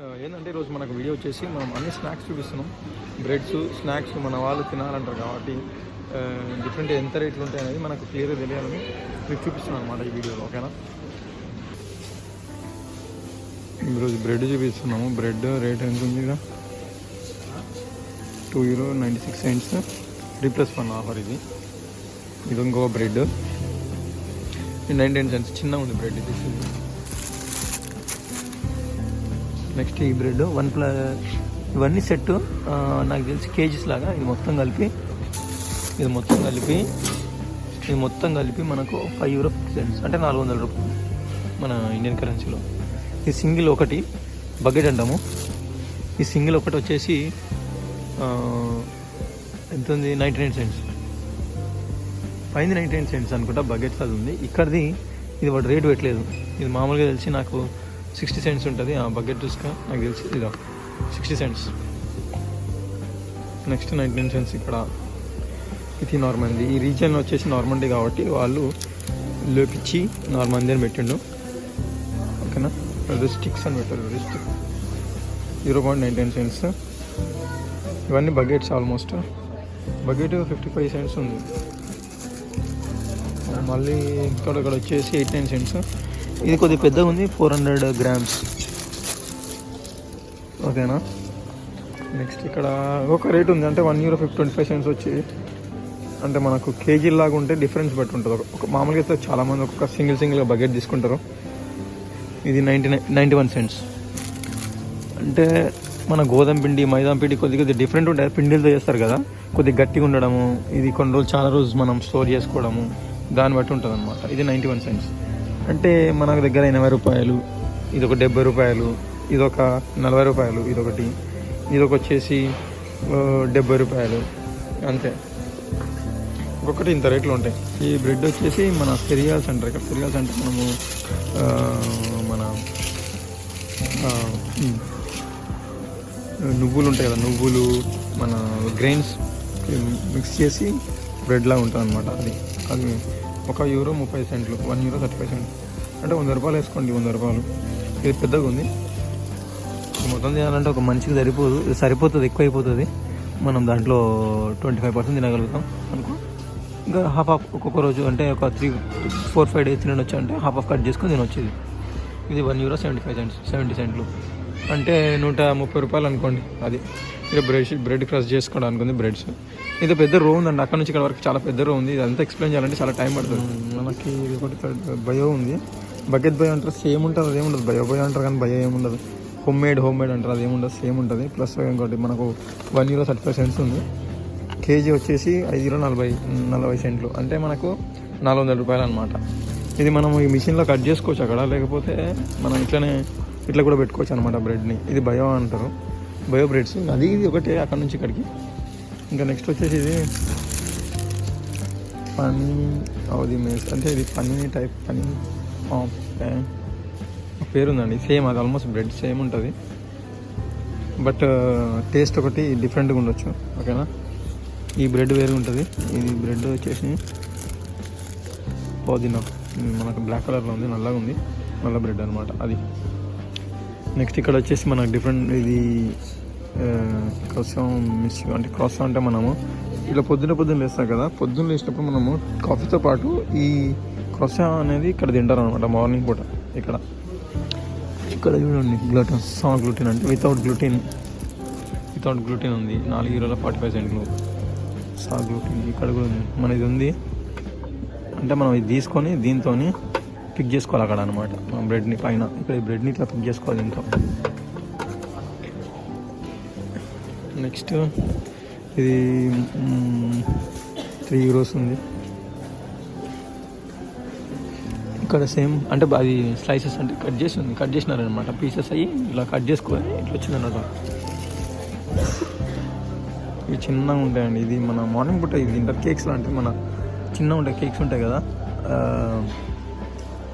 ఏంటంటే ఈరోజు మనకు వీడియో వచ్చేసి మనం అన్ని స్నాక్స్ చూపిస్తున్నాం. బ్రెడ్స్, స్నాక్స్ మన వాళ్ళు తినాలంటారు కాబట్టి డిఫరెంట్ ఎంత రేట్లు ఉంటాయి అనేది మనకు క్లియర్గా తెలియాలని మీకు చూపిస్తున్నాం అనమాట ఈ వీడియోలో. ఓకేనా, ఈరోజు బ్రెడ్ చూపిస్తున్నాము. బ్రెడ్ రేట్ ఎంత ఉంది? ఇక €2.96 3+1 ఆఫర్. ఇది ఇంకో బ్రెడ్ 99 cents చిన్నగా ఉంది బ్రెడ్ ఇది. నెక్స్ట్ ఈ బ్రెడ్ ఇవన్నీ సెట్ నాకు తెలిసి కేజీస్ లాగా. ఇది మొత్తం కలిపి మనకు €5 అంటే 400 రూపాయలు మన ఇండియన్ కరెన్సీలో. ఈ సింగిల్ ఒకటి బకెట్ అంటాము. ఈ సింగిల్ ఒకటి వచ్చేసి ఎంత ఉంది? 99 cents. పైంది 99 cents అనుకుంటా, బకెట్స్ అది ఉంది. ఇక్కడిది ఇది వాడు రేటు పెట్టలేదు. ఇది మామూలుగా తెలిసి నాకు 60 cents ఉంటుంది. ఆ బకెట్ చూసుక నాకు తెలిసి ఇదా 60 cents. నెక్స్ట్ 99 cents ఇక్కడ. ఇది నార్మంది. ఈ రీజియన్లో వచ్చేసి నార్మంది కాబట్టి వాళ్ళు లోకిచ్చి నార్మంది అని పెట్టిండు. ఓకేనా, స్టిక్స్ అని పెట్టారు. Stick €0.99 cents. ఇవన్నీ బకెట్స్. ఆల్మోస్ట్ బకెట్ 55 cents ఉంది. మళ్ళీ ఇక్కడ వచ్చేసి 89 cents. ఇది కొద్దిగా పెద్దగా ఉంది, 400 grams. ఓకేనా, నెక్స్ట్ ఇక్కడ ఒక రేట్ ఉంది, అంటే €1.25 వచ్చి, అంటే మనకు కేజీ లాగా ఉంటే డిఫరెన్స్ బట్టి ఉంటుంది. ఒక మామూలుగా అయితే చాలామంది ఒక్కొక్క సింగిల్గా బకెట్ తీసుకుంటారు. ఇది 91 cents. అంటే మన గోధుమ పిండి, మైదా పిండి కొద్దిగా డిఫరెంట్ ఉంటాయి. పిండిలతో చేస్తారు కదా, కొద్దిగా గట్టిగా ఉండడము, ఇది కొన్ని రోజులు చాలా రోజులు మనం స్టోర్ చేసుకోవడము, దాన్ని బట్టి ఉంటుంది అనమాట. ఇది 91 cents. అంటే మన దగ్గర 80 రూపాయలు, ఇది ఒక 70 రూపాయలు, ఇది ఒక 40 రూపాయలు, ఇదొక వచ్చేసి 70 రూపాయలు అంతే. ఒక్కొక్కటి ఇంత రేట్లు ఉంటాయి. ఈ బ్రెడ్ వచ్చేసి మన ఫెరియాల్స్ అంటారు. ఇక్కడ ఫెరియాల్స్ అంటే మనము మన నువ్వులు ఉంటాయి కదా, నువ్వులు మన గ్రెయిన్స్ మిక్స్ చేసి బ్రెడ్లా ఉంటుంది అనమాట. అది €1.30, €1.35. అంటే €100 వేసుకోండి, €100. ఇది పెద్దగా ఉంది. మొత్తం తినాలంటే ఒక మనిషికి సరిపోతుంది, ఎక్కువ అయిపోతుంది. మనం దాంట్లో 25% తినగలుగుతాం అనుకో. ఇంకా హాఫ్ ఒక్కొక్క రోజు అంటే ఒక 3-4-5 days తినొచ్చు, అంటే హాఫ్ కట్ చేసుకొని తినొచ్చేది. ఇది €1.70 అంటే ₹130 అనుకోండి. అది ఇక బ్రెడ్ క్రష్ చేసుకోవడం అనుకుంది. బ్రెడ్స్ ఇది పెద్ద రో ఉందండి, అక్కడ నుంచి ఇక్కడ వరకు చాలా పెద్ద రో ఉంది. ఇదంతా ఎక్స్ప్లెయిన్ చేయాలంటే చాలా టైం పడుతుంది మనకి. ఇది ఒకటి బయో ఉంది, బకెట్ బయో అంటారు. సేమ్ ఉంటుంది, అదేముండదు. బయో అంటారు కానీ బయో ఏముండదు. హోమ్ మేడ్ అంటారు, అదేముండదు, సేమ్ ఉంటుంది. ప్లస్ ఇంకోటి మనకు €1.35 ఉంది. కేజీ వచ్చేసి €5.40, అంటే మనకు ₹400 అనమాట. ఇది మనం ఈ మిషన్లో కట్ చేసుకోవచ్చు అక్కడ, లేకపోతే మనం ఇట్లా కూడా పెట్టుకోవచ్చు అనమాట బ్రెడ్ని. ఇది బయో అంటారు, బయో బ్రెడ్స్. ఇది ఒకటే అక్కడ నుంచి ఇక్కడికి. ఇంకా నెక్స్ట్ వచ్చేసి ఇది పనీ మేస్, అంటే ఇది పనీ టైప్, పేరుందండి. సేమ్ అది ఆల్మోస్ట్ బ్రెడ్ సేమ్ ఉంటుంది, బట్ టేస్ట్ ఒకటి డిఫరెంట్గా ఉండొచ్చు. ఓకేనా, ఈ బ్రెడ్ వేరు ఉంటుంది. ఇది బ్రెడ్ వచ్చేసి పుదీనా, మనకు బ్లాక్ కలర్లో ఉంది, నల్లగా ఉంది, నల్ల బ్రెడ్ అనమాట అది. నెక్స్ట్ ఇక్కడ వచ్చేసి మనకు డిఫరెంట్, ఇది క్రాస్ అంటే మనము ఇలా పొద్దున్న లేస్తాం కదా, పొద్దున్న లేచినప్పుడు మనము కాఫీతో పాటు ఈ క్రాస్ అనేది ఇక్కడ తింటారు అనమాట మార్నింగ్ పూట. ఇక్కడ చూడండి, గ్లూటెన్ అంటే వితౌట్ గ్లూటెన్ ఉంది. €4.45 గ్లూటెన్. ఇక్కడ కూడా ఉంది, మన ఇది ఉంది. అంటే మనం ఇది తీసుకొని దీంతో పిక్ చేసుకోవాలి అక్కడ అనమాట బ్రెడ్ని పైన. ఇక్కడ ఈ బ్రెడ్ని ఇట్లా పిక్ చేసుకోవాలి దీంతో. నెక్స్ట్ ఇది €3 ఉంది. ఇక్కడ సేమ్, అంటే అది స్లైసెస్ అంటే కట్ చేసినారనమాట, పీసెస్ అయ్యి ఇలా కట్ చేసుకొని ఇట్లా వచ్చిందన్నమాట. ఇవి చిన్నగా ఉంటాయండి. ఇది మన మార్నింగ్ పూట ఇది ఇంటర్ కేక్స్ లాంటివి, మన చిన్నగా ఉంటాయి కేక్స్ ఉంటాయి కదా,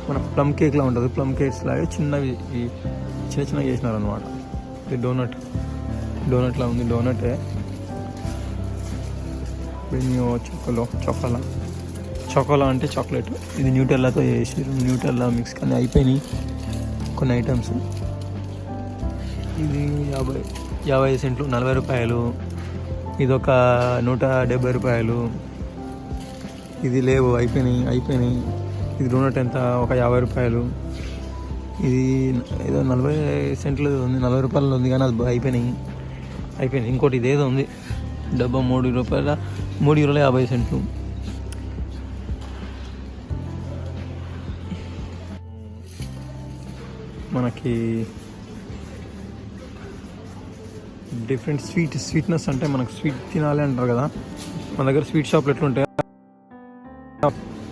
మన ప్లమ్ కేక్లా ఉంటుంది. ప్లమ్ కేక్స్ లాగా చిన్నవి చిన్నగా చేసినారనమాట. ఇది డోనట్లా ఉంది, డోనటే. చోకోలా అంటే చాక్లెట్. ఇది న్యూటెల్లాతో చేసారు, న్యూటెల్లా మిక్స్ కానీ అయిపోయినాయి కొన్ని ఐటమ్స్. ఇది 55 సెంట్లు 40 రూపాయలు. ఇది ఒక 170 రూపాయలు. ఇది లేవు, అయిపోయినాయి. ఇది డోనట్ ఎంత, ఒక 50 రూపాయలు. ఇది ఏదో 40 సెంట్లు ఉంది, 40 రూపాయలు ఉంది, కానీ అది అయిపోయినాయి. ఇంకోటి ఇదేదో ఉంది డబ్బా, 3 రూపాయల 3 యూరోల 50 సెంట్లు. మనకి డిఫరెంట్ స్వీట్నెస్ అంటే మనకు స్వీట్ తినాలి అంటారు కదా, మన దగ్గర స్వీట్ షాప్లు ఎట్లుంటాయి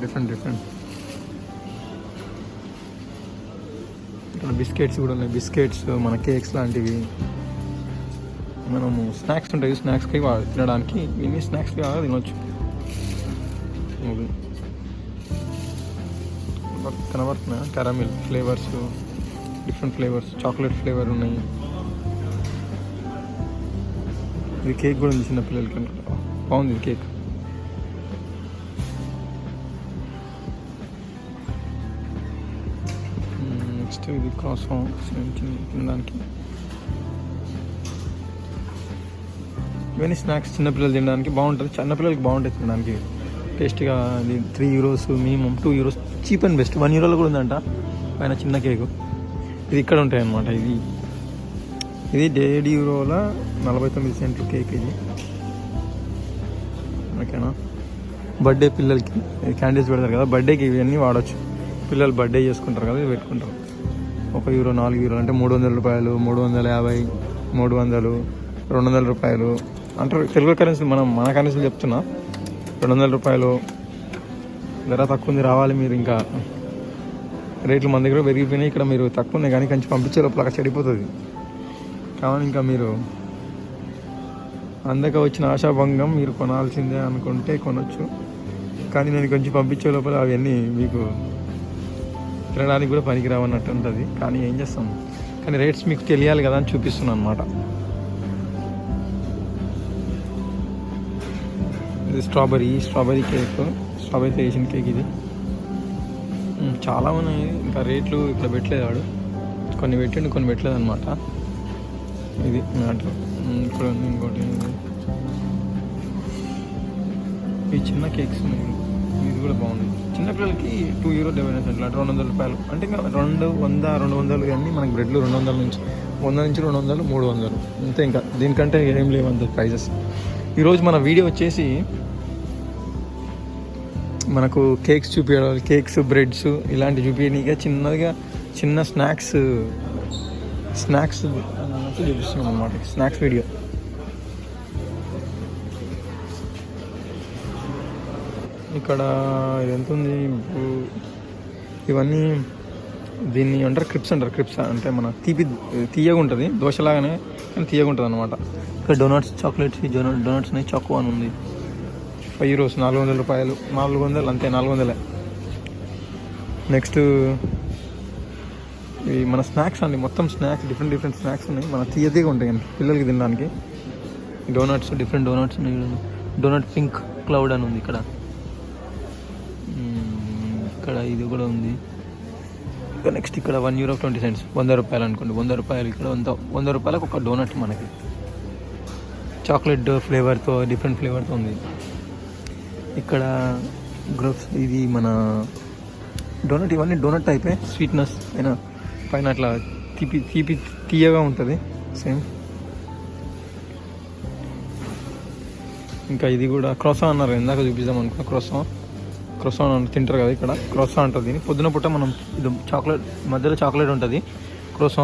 డిఫరెంట్. ఇక్కడ బిస్కెట్స్ కూడా ఉన్నాయి, బిస్కెట్స్, మన కేక్స్ లాంటివి. మనము స్నాక్స్ ఉంటాయి, స్నాక్స్కి తినడానికి ఇన్ని స్నాక్స్కి కాగా తినొచ్చు. కనబడుతున్నాయి caramel flavours, different flavours, chocolate flavour ఉన్నాయి. ఇది కేక్ కూడా ఉంది చిన్నపిల్లలకి, బాగుంది ఇది కేక్. నెక్స్ట్ ఇది క్రాసాన్ తినడానికి. ఇవన్నీ స్నాక్స్ చిన్నపిల్లలు తినడానికి బాగుంటుంది, చిన్నపిల్లలకి బాగుంటుంది తినడానికి టేస్ట్గా. ఇది 3 euros, minimum 2 euros, cheap and best. 1 యూరోలో కూడా ఉందంట పైన చిన్న కేకు. ఇది ఇక్కడ ఉంటాయి అన్నమాట. ఇది 1.5 యూరోల 49 సెంట్లు కేక్ ఇది. ఓకేనా, బర్త్డే పిల్లలకి క్యాండిల్స్ పెడతారు కదా, బర్త్డేకి ఇవన్నీ వాడచ్చు. పిల్లలు బర్త్డే చేసుకుంటారు కదా, ఇవి పెట్టుకుంటారు. 1 యూరో 4 యూరోలు అంటే 300 రూపాయలు, 350, 300, 200 రూపాయలు అంటారు తెలుగు కరెన్సీ. మన కరెన్సీలు చెప్తున్నా. 200 రూపాయలు ధర తక్కువ ఉంది, రావాలి మీరు. ఇంకా రేట్లు మన దగ్గర పెరిగిపోయినాయి. ఇక్కడ మీరు తక్కువ ఉన్నాయి కానీ కొంచెం పంపించే లోపల అక్కడ చెడిపోతుంది. కావాలి ఇంకా మీరు అందక వచ్చిన ఆశాభంగం, మీరు కొనాల్సిందే అనుకుంటే కొనొచ్చు. కానీ నేను కొంచెం పంపించే లోపల అవన్నీ మీకు తినడానికి కూడా పనికిరావన్నట్టు ఉంటుంది. కానీ ఏం చేస్తాం, కానీ రేట్స్ మీకు తెలియాలి కదా అని చూపిస్తున్నాను అనమాట. ఇది స్ట్రాబెరీ కేక్, స్ట్రాబెరీతో వేసిన కేక్. ఇది చాలా ఉన్నాయి. ఇంకా రేట్లు ఇక్కడ పెట్టలేదు వాడు, కొన్ని పెట్టిండు కొన్ని పెట్టలేదు అనమాట. ఇది మ్యాటర్. ఇక్కడ ఉంది ఇంకోటి, ఈ చిన్న కేక్స్ ఉన్నాయి. ఇది కూడా బాగుంది. చిన్నపిల్లలకి 2 యూరో 79 సెంట్లు అంటే 200 రూపాయలు. అంటే ఇంకా 200 కానీ మనకి బ్రెడ్లు 200 నుంచి 200, 300 అంతే. ఇంకా దీనికంటే ఏం లేవు అంత ప్రైజెస్. ఈరోజు మన వీడియో వచ్చేసి మనకు కేక్స్ చూపించాలి, కేక్స్, బ్రెడ్స్ ఇలాంటివి చూపించడానికి చిన్న స్నాక్స్ అన్నట్టు చూపిస్తున్నాం అనమాట. Snacks video. ఇక్కడ ఇది ఎంత ఉంది ఇవన్నీ, దీన్ని అంటారు క్రిప్స్ అంటే మన తీయగా ఉంటుంది, దోశలాగానే కానీ తీయగా ఉంటుంది అనమాట. ఇక్కడ డోనట్స్, చాక్లెట్స్, డోనట్స్ చాకో అని ఉంది. 5 యూరోస్ 400 రూపాయలు, 400 అంతే, 400. నెక్స్ట్ ఇవి మన స్నాక్స్ అండి, మొత్తం స్నాక్స్, డిఫరెంట్ స్నాక్స్ ఉన్నాయి. మన తీయగా ఉంటాయి పిల్లలకి తినడానికి. డోనట్స్, డిఫరెంట్ డోనట్స్ ఉన్నాయి. డోనట్ పింక్ క్లౌడ్ అని ఉంది ఇక్కడ. ఇది కూడా ఉంది. ఇంకా నెక్స్ట్ ఇక్కడ 1 యూరో 20 సెంట్స్, 100 రూపాయలు అనుకోండి. 100 రూపాయలు ఇక్కడ 100 రూపాయలకు ఒక డోనట్ మనకి చాక్లెట్ ఫ్లేవర్తో, డిఫరెంట్ ఫ్లేవర్తో ఉంది. ఇక్కడ గ్రూప్స్, ఇది మన డోనట్. ఇవన్నీ డోనట్ టైపే, స్వీట్నెస్ పైన అట్లా తీయగా ఉంటుంది సేమ్. ఇంకా ఇది కూడా క్రోసా అన్నారు, ఇందాక చూపిద్దాం అనుకున్నా. క్రోసా తింటారు కదా ఇక్కడ, క్రోసా అంటుంది దీన్ని. పొద్దున పూట మనం ఇది చాక్లెట్, మధ్యలో చాక్లెట్ ఉంటుంది, క్రోసా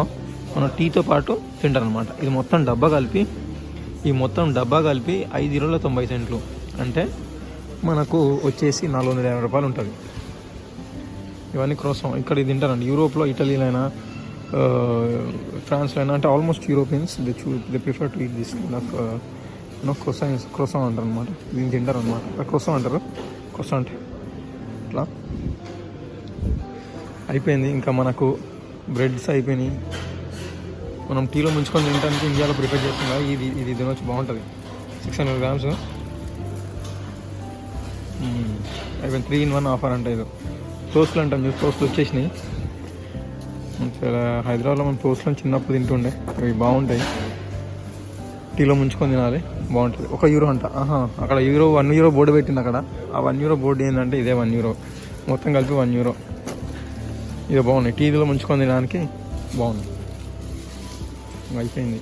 మనం టీతో పాటు తింటారు అనమాట. ఇది మొత్తం డబ్బా కలిపి 5 యూరోల 90 సెంట్లు అంటే మనకు వచ్చేసి 450 రూపాయలు ఉంటుంది. ఇవన్నీ క్రోసా. ఇక్కడ ఇది తింటారండి. యూరోప్లో, ఇటలీలో అయినా, ఫ్రాన్స్లో అయినా, అంటే almost Europeans they prefer to eat this crochet అంటారు అనమాట. దీన్ని తింటారు అనమాట. క్రోసా అంటారు. క్రోసా అంటే ఇట్లా అయిపోయింది. ఇంకా మనకు బ్రెడ్స్ అయిపోయినాయి. మనం టీలో ముంచుకొని తినడానికి ఇండియాలో ప్రిపేర్ చేస్తాం కదా, ఇది తినొచ్చు, బాగుంటుంది. 600 గ్రామ్స్ అయిపోయింది. 3 in 1 ఆఫర్ అంటే. ఇది టోస్ట్లు అంటాం, టోస్ట్లు వచ్చేసినాయి. మంచిగా హైదరాబాద్లో మనం టోస్ట్లో చిన్నప్పుడు తింటుండే, అవి బాగుంటాయి. టీలో ముంచుకొని తినాలి, బాగుంటుంది. €1 అంట. అక్కడ €1 బోర్డు పెట్టింది అక్కడ. ఆ €1 బోర్డు ఏంటంటే ఇదే €1, మొత్తం కలిపి €1. ఇది బాగున్నాయి, టీలో ముంచుకొని తినడానికి బాగుంది. అయిపోయింది.